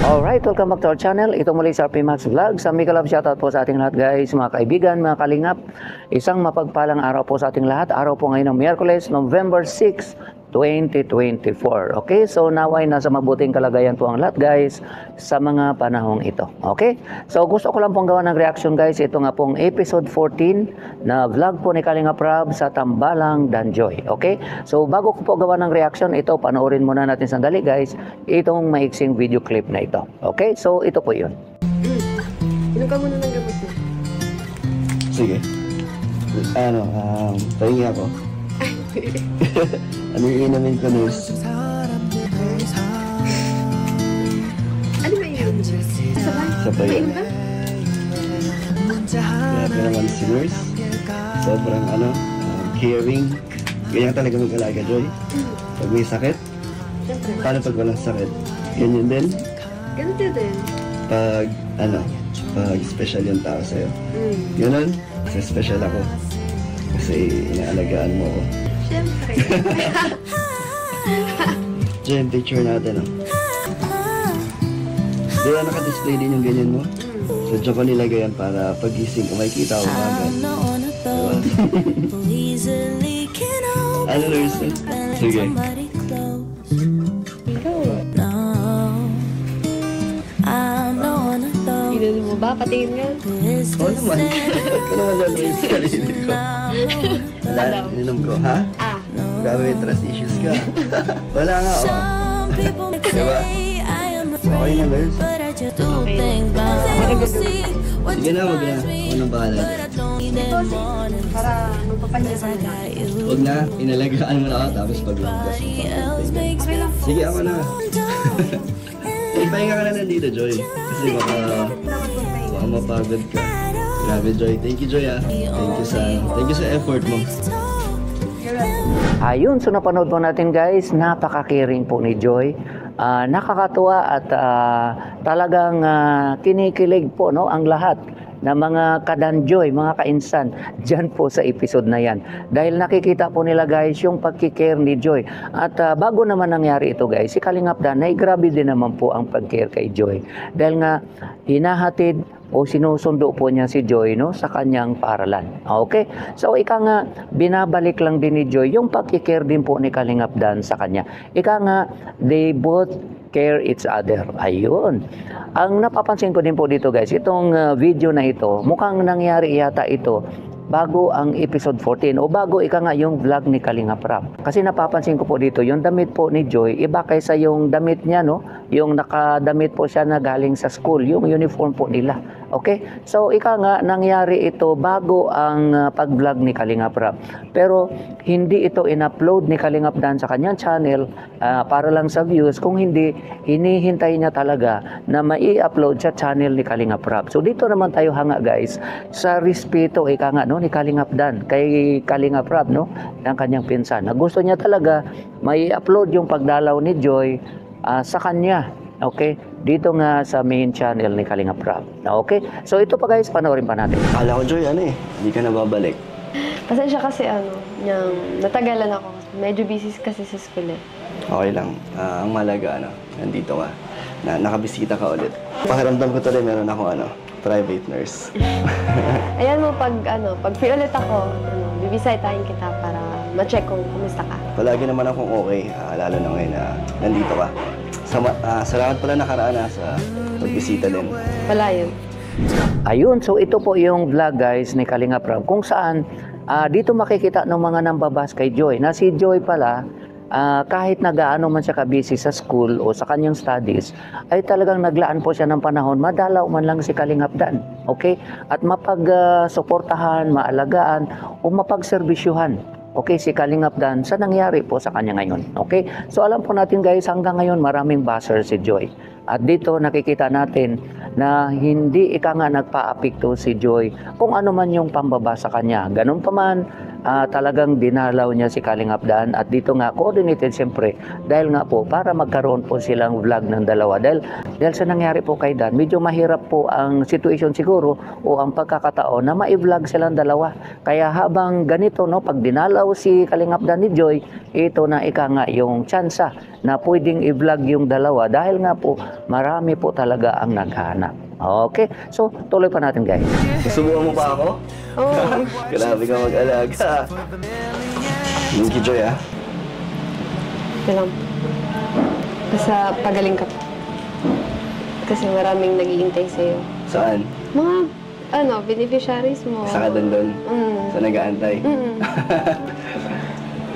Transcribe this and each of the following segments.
Alright, welcome back to our channel. Ito muli sa RP Max Vlog. Sa Mika Love, shoutout po sa ating lahat guys, mga kaibigan, mga kalingap. Isang mapagpalang araw po sa ating lahat. Araw po ngayon ng Miyerkules, November 6, 2024. Okay, so naway nasa mabuting kalagayan po ang lahat guys sa mga panahong ito. Okay, so gusto ko lang pong gawa ng reaction guys. Ito nga pong episode 14 na vlog po ni Kalinga Prab sa Tambalang Danjoy. Okay, so bago ko po gawa ng reaction ito, panoorin muna natin sandali guys itong maiksing video clip na ito. Okay, so ito po yun. Inom ka muna ng gamot mo. Sige. Pahingi ako. Ano yung inumin ko, nurse? Ano ba yun? Sabay? Sabay. Painom ka? Grabe naman si nurse. Sobrang caring. Ganyan talaga mag-alaga, Joy. Pag may sakit, Siyempre. paano pag walang sakit? Ganyan din. Ganito din. Pag special yung tao sa'yo. Ganun. Kasi special ako. Kasi inaalagaan mo ako. Siyempre. Diyan yung picture natin, Di ba naka-display din yung ganyan mo? So diyan ko nilagay yan para pagising ko makikita ko agad. Diba? Ano, nurse? Sige. Inom mo ba? Patingin nga. Oo naman. Ba't ko naman lalawin sa sarili ko? Wala, ininom ko. Ha? Ah. Grabe, may trust issues ka. Wala nga, Diba? Okay na, nurse. Sige na, wag na. Ako nang bahala. Para magpapahinga ka na. Huwag na, inalagaan mo na ako tapos paglugas mo pa. Okay lang. Sige, ako na. Ipahinga ka na nandito, Joy. Kasi baka mapagod ka. Grabe, Joy. Thank you, Joy, Thank you sa effort mo. Ayun, so napanood po natin guys, napaka-caring po ni Joy. Nakakatuwa at talagang kinikilig po ang lahat na mga kadanjoy, mga kainsan dyan po sa episode na yan. Dahil nakikita po nila guys yung pagkikare ni Joy. At bago naman nangyari ito guys, si Kalingap Dan ay grabe din naman po ang pagkare kay Joy. Dahil nga hinahatid o sinusundo po niya si Joy sa kanyang paaralan. Okay? So ika nga, binabalik lang din ni Joy yung pagkikare din po ni Kalingap Dan sa kanya. Ika nga, they both care each other. Ayun. Ang napapansin ko din po dito guys, itong video na ito, mukhang nangyari yata ito bago ang episode 14 o bago ika nga yung vlog ni Kalinga Prab. Kasi napapansin ko po dito, yung damit po ni Joy, iba kaysa yung damit niya, yung nakadamit po siya na galing sa school, yung uniform po nila. Okay? So, ika nga, nangyari ito bago ang pag-vlog ni Kalinga Prab. Pero, hindi ito in-upload ni Kalingap Dan sa kanyang channel para lang sa views. Kung hindi, hinihintay niya talaga na mai-upload sa channel ni Kalinga Prab. So, dito naman tayo hanga guys, sa respeto, ika nga, ni Kalingap Dan kay Kalinga Prab, ng kanyang pinsan. Na gusto niya talaga mai-upload yung pagdalaw ni Joy sa kanya. Okay? Dito nga sa main channel ni Kalinga Prab. Okay? So ito pa guys, panoorin pa natin. Kala ko, Joy, hindi ka na babalik. Pasensya kasi natagalan ako. Medyo busy kasi sa school eh. Okay lang. Ang malaga, nandito ka. Nakabisita ka ulit. Pakiramdam ko tuloy, meron ako, private nurse. Ayan mo, pag free ulit ako, bibisitahin kita para ma-check kung kumusta ka. Palagi naman akong okay, lalo na ngayon na nandito ka. Salamat pala nakaraan sa pagbisita din. Wala yun. Ayun, so ito po yung vlog guys ni Kalinga Prab kung saan dito makikita ng mga nambabas kay Joy na si Joy pala kahit nag-aano man siya ka-busy sa school o sa kanyang studies, ay talagang naglaan po siya ng panahon, madalaw man lang si Kalingap Dan. Okay? At mapag-suportahan, maalagaan o mapagserbisyuhan. Okay, si Kalingap Dan sa nangyari po sa kanya ngayon. Okay? So alam po natin guys, hanggang ngayon maraming basher si Joy. At dito nakikita natin na hindi ika nga nagpa-apekto si Joy kung ano man yung pambaba sa kanya. Ganun pa man, talagang dinalaw niya si Kalingap Dan at dito nga coordinated siyempre dahil nga po para magkaroon po silang vlog ng dalawa dahil sa nangyari po kay Dan medyo mahirap po ang situation siguro o ang pagkakataon na ma-vlog silang dalawa kaya habang ganito no pag dinalaw si Kalingap Dan ni Joy ito na ika nga yung tsansa na pwedeng i-vlog yung dalawa dahil nga po marami po talaga ang naghahanap. Okay, so tuloy pa natin guys. Susubukan mo pa ako? Oo. Grabe ka mag-alaga. Thank you, Joy, ah. Ito lang. Basta pagaling ka pa. Kasi maraming naghihintay sa'yo. Saan? Mga, beneficiaries mo. Sa kadandon? Sa nag-aantay?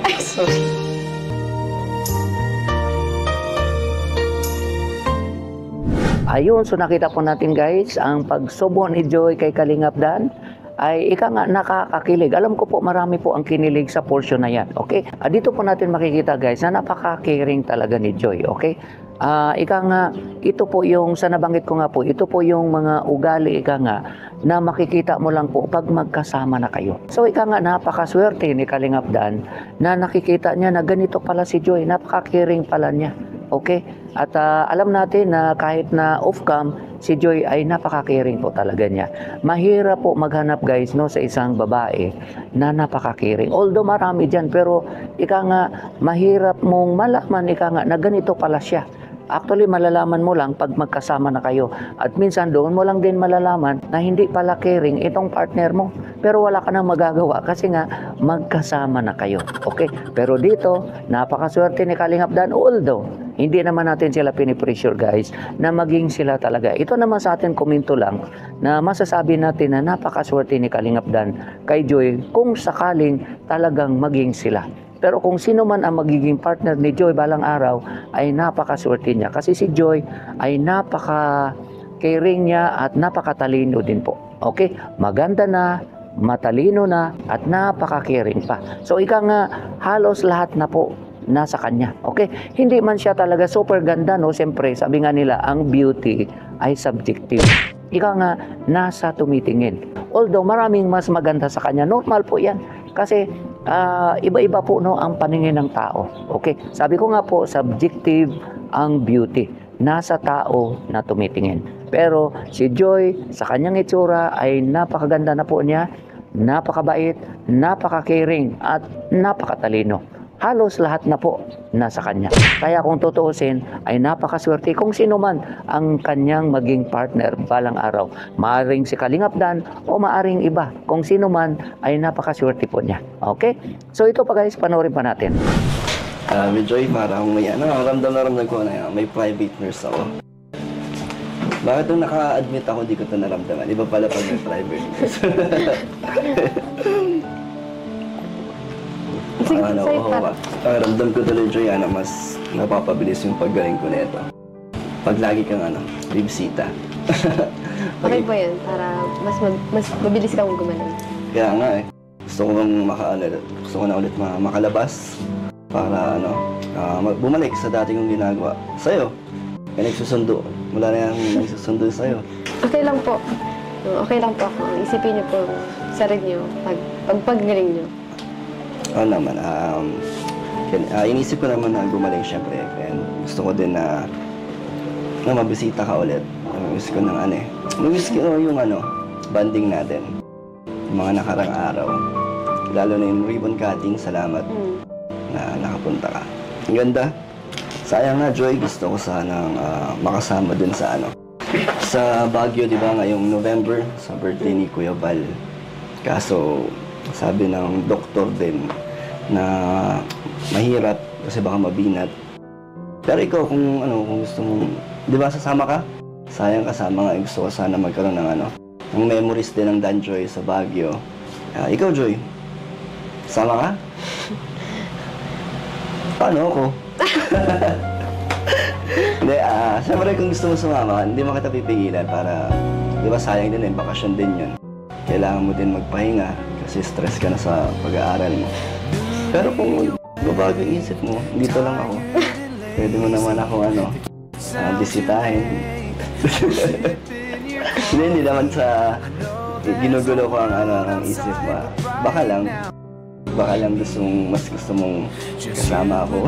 Ay, sorry. Ayun, so nakita po natin guys, ang pagsubo ni Joy kay Kalingap Dan ay ika nga nakakakilig. Alam ko po marami po ang kinilig sa portion na yan. Okay? Dito po natin makikita guys na napaka-caring talaga ni Joy. Okay? Ika nga, ito po yung, sa nabanggit ko nga po, ito po yung mga ugali ika nga na makikita mo lang po pag magkasama na kayo. So ika nga napakaswerte ni Kalingap Dan na nakikita niya na ganito pala si Joy. Napaka-caring pala niya. Okay? At alam natin na kahit na off-cam, si Joy ay napaka-caring po talaga niya. Mahirap po maghanap guys no, sa isang babae na napaka-caring. Although marami dyan, pero ika nga, mahirap mong malaman ika nga na ganito pala siya. Actually, malalaman mo lang pag magkasama na kayo. At minsan doon mo lang din malalaman na hindi pala caring itong partner mo. Pero wala ka nang magagawa kasi nga magkasama na kayo. Okay? Pero dito, napakaswerte ni Kalingap Dan. Although, hindi naman natin sila pinipressure guys na maging sila talaga. Ito naman sa atin komento lang na masasabi natin na napakaswerte ni Kalingap Dan kay Joy kung sakaling talagang maging sila. Pero kung sino man ang magiging partner ni Joy balang araw ay napakaswerte niya. Kasi si Joy ay napaka-caring niya at napakatalino din po. Okay? Maganda na, matalino na, at napaka-caring pa. So ika nga, halos lahat na po nasa kanya. Okay? Hindi man siya talaga super ganda, no? Siyempre, sabi nga nila, ang beauty ay subjective. Ika nga, nasa tumitingin. Although maraming mas maganda sa kanya, normal po yan. Kasi iba-iba po no ang paningin ng tao. Okay? Sabi ko nga po, subjective ang beauty. Nasa tao na tumitingin. Pero si Joy, sa kanyang itsura ay napakaganda na po niya, napakabait, napaka-caring at napakatalino. Halos lahat na po nasa kanya. Kaya kung tutuusin ay napakaswerte kung sino man ang kanyang maging partner balang araw. Maaring si Kalingap Dan o maaring iba. Kung sino man ay napakaswerte po niya. Okay? So ito pa guys, panoorin pa natin. Joy, parang may ramdam na ramdam ko na may private nurse ako. Bakit nung naka-admit ako, di ko ito naramdaman? Iba pala pag may private nurse. Sige, sa'yo pa. Ramdam ko tuloy, Joy, mas napapabilis yung paggaling ko nito. Pag lagi kang bibisita. Okay po yan, para mas mabilis kang gumaling. Kaya nga gusto ko na ulit makalabas para bumalik sa dati kong ginagawa. Sa'yo, may nagsusundo. Wala na yung nagsusundo sa'yo. Okay lang po. Okay lang po ako. Isipin niyo po sarili niyo paggaling niyo. Oo naman. Inisip ko naman na gumaling syempre. And gusto ko din na mabisita ka ulit. Miss ko ng miss ko yung banding natin. Yung mga nakarang araw. Lalo na yung ribbon cutting. Salamat na nakapunta ka. Ang ganda. Sayang na, Joy. Gusto ko sanang makasama dun sa sa Baguio, di ba, ngayong November, sa birthday ni Kuya Val. Kaso, sabi ng doktor din na mahirap kasi baka mabinat. Pero ikaw, kung gusto mo, di ba, sasama ka? Sayang kasama nga, gusto ko sana magkaroon ng memories din ng Dan Joy sa Baguio. Ikaw, Joy, sama ka? Paano ako? Hindi, siyempre kung gusto mo sumama, hindi mo kita pipigilan para, di ba, sayang din bakasyon din yun. Kailangan mo din magpahinga kasi stress ka na sa pag-aaral mo. Pero kung babago yung isip mo, dito lang ako. Pwede mo naman ako bisitahin. Hindi naman sa ginugulo ko ang isip mo. Baka lang, Baka lang mas gusto mong kasama ako.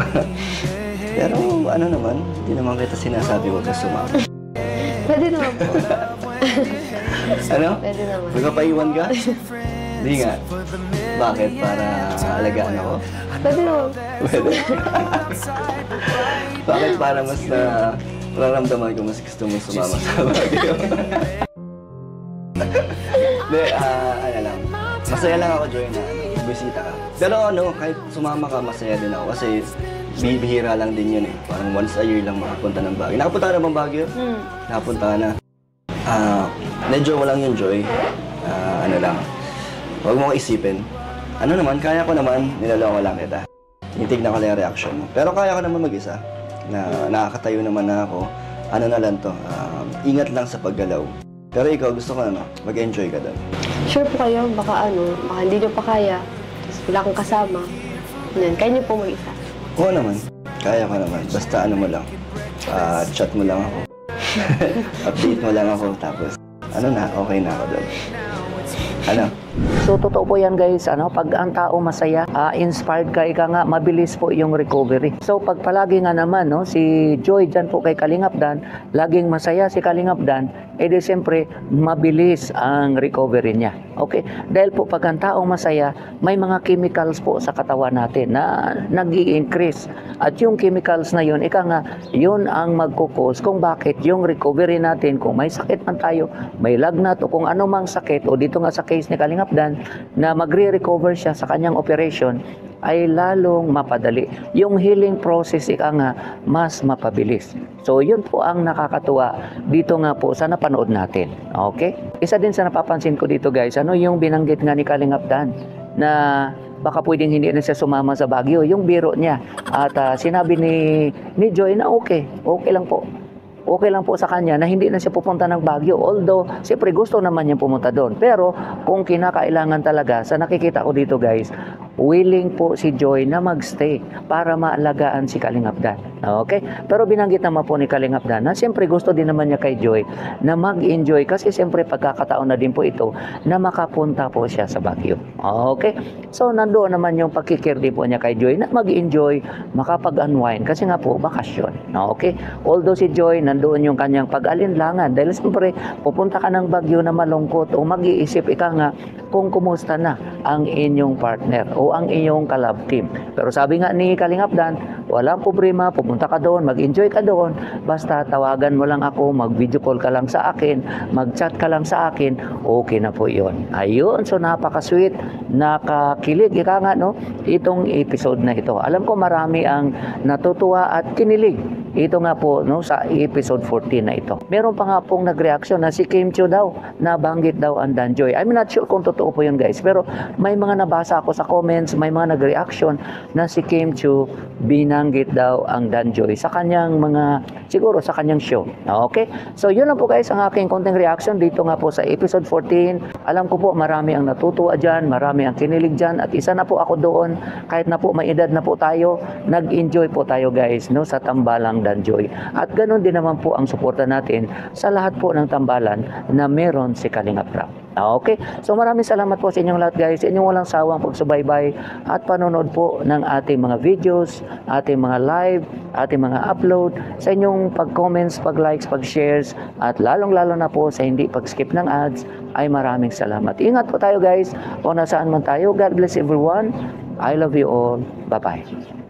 Pero ano naman, hindi naman kita sinasabi huwag ka sumama. Pwede naman po. Ano? Pwede naman. Magpapaiwan ka? Hindi nga. Bakit? Para alagaan ako? Pwede naman. Pwede. Bakit para mas nararamdaman ko mas gusto mong sumama sa Baguio? Hindi, ano lang. Masaya lang ako, Joy, na bisita ka. Pero kahit sumama ka, masaya din ako. Kasi bibihira lang din yun eh. Parang once a year lang makapunta ng Baguio. Nakapunta ka na bang Baguio? Nakapunta ka na. Medyo walang yung Joy. Ano lang. Huwag mo ko isipin. Ano naman, kaya ko naman, nilaloko lang kita. Tinitignan ko lang yung reaction mo. Pero kaya ko naman mag-isa. Na nakakatayo naman na ako. Ano na lang to, ingat lang sa paggalaw. Pero ikaw, gusto ko mag-enjoy ka doon. Sure po kayo, baka hindi nyo pa kaya. Tapos wala akong kasama. Yan, kaya nyo po mag-isa. Oo naman, kaya ko naman. Basta ano mo lang, chat mo lang ako. Update mo lang ako, tapos okay na ako doon. Ano? So totoo po yan guys, pag ang tao masaya, inspired ka, ika nga, mabilis po yung recovery. So pag palagi nga naman, si Joy dyan po kay Kalingap Dan, laging masaya si Kalingap Dan, di siyempre mabilis ang recovery niya. Okay? Dahil po pag ang tao masaya, may mga chemicals po sa katawan natin na nag-i-increase. At yung chemicals na yun, ika nga, yun ang magkukos kung bakit yung recovery natin, kung may sakit man tayo, may lagnat o kung ano mang sakit, o dito nga sa case ni Kalingap Dan, na magre-recover siya sa kanyang operation, ay lalong mapadali. Yung healing process, ika nga, mas mapabilis. So, yun po ang nakakatuwa dito nga po sa napanood natin. Okay? Isa din sa napapansin ko dito guys, yung binanggit nga ni Kalingap Dan, na baka pwedeng hindi na siya sumama sa Baguio, yung biro niya. At sinabi ni Joy na okay lang po. Okay lang po sa kanya na hindi na siya pupunta ng Baguio. Although, siyempre gusto naman niya pumunta doon. Pero, kung kinakailangan talaga, sa nakikita ko dito guys, willing po si Joy na magstay para maalagaan si Kalingap Dan. Okay? Pero binanggit naman po ni Kalingap Dan na siyempre gusto din naman niya kay Joy na mag-enjoy kasi siyempre pagkakataon na din po ito na makapunta po siya sa Baguio. Okay? So, nandoon naman yung pagkikir din po niya kay Joy na mag-enjoy, makapag-unwind kasi nga po, bakasyon. Okay? Although si Joy, nandoon yung kanyang pag-alinlangan dahil siyempre pupunta ka ng Baguio na malungkot o mag-iisip ika nga kung kumusta na ang inyong partner o ang inyong kalab team. Pero sabi nga ni Kalingap Dan, walang problema, pupunta ka doon, mag-enjoy ka doon, basta tawagan mo lang ako, mag-video call ka lang sa akin, mag-chat ka lang sa akin, okay na po yun. Ayun, so napaka-sweet, nakakilig, ika nga itong episode na ito. Alam ko marami ang natutuwa at kinilig. Ito nga po sa episode 14 na ito. Meron pa nga pong nag-reaction na si Kim Chiu daw, nabanggit daw ang Danjoy. I'm not sure kung totoo po yun guys, pero may mga nabasa ako sa comments, may mga nag-reaction na si Kim Chiu binanggit daw ang Danjoy sa kanyang siguro sa kanyang show. Okay? So yun lang po guys ang aking konting reaction dito nga po sa episode 14. Alam ko po marami ang natutuwa dyan, marami ang kinilig dyan, at isa na po ako doon, kahit na po may edad na po tayo, nag-enjoy po tayo guys sa tambalang Danjoy. At ganoon din naman po ang suporta natin sa lahat po ng tambalan na meron si Kalingap Rap. Okay? So maraming salamat po sa inyong lahat guys, sa inyong walang sawang pagsubaybay at panonood po ng ating mga videos, ating mga live, ating mga upload, sa inyong pag-comments, pag-likes, pag-shares, at lalong-lalo na po sa hindi pag-skip ng ads, ay maraming salamat. Ingat po tayo guys, o nasaan man tayo. God bless everyone. I love you all. Bye-bye.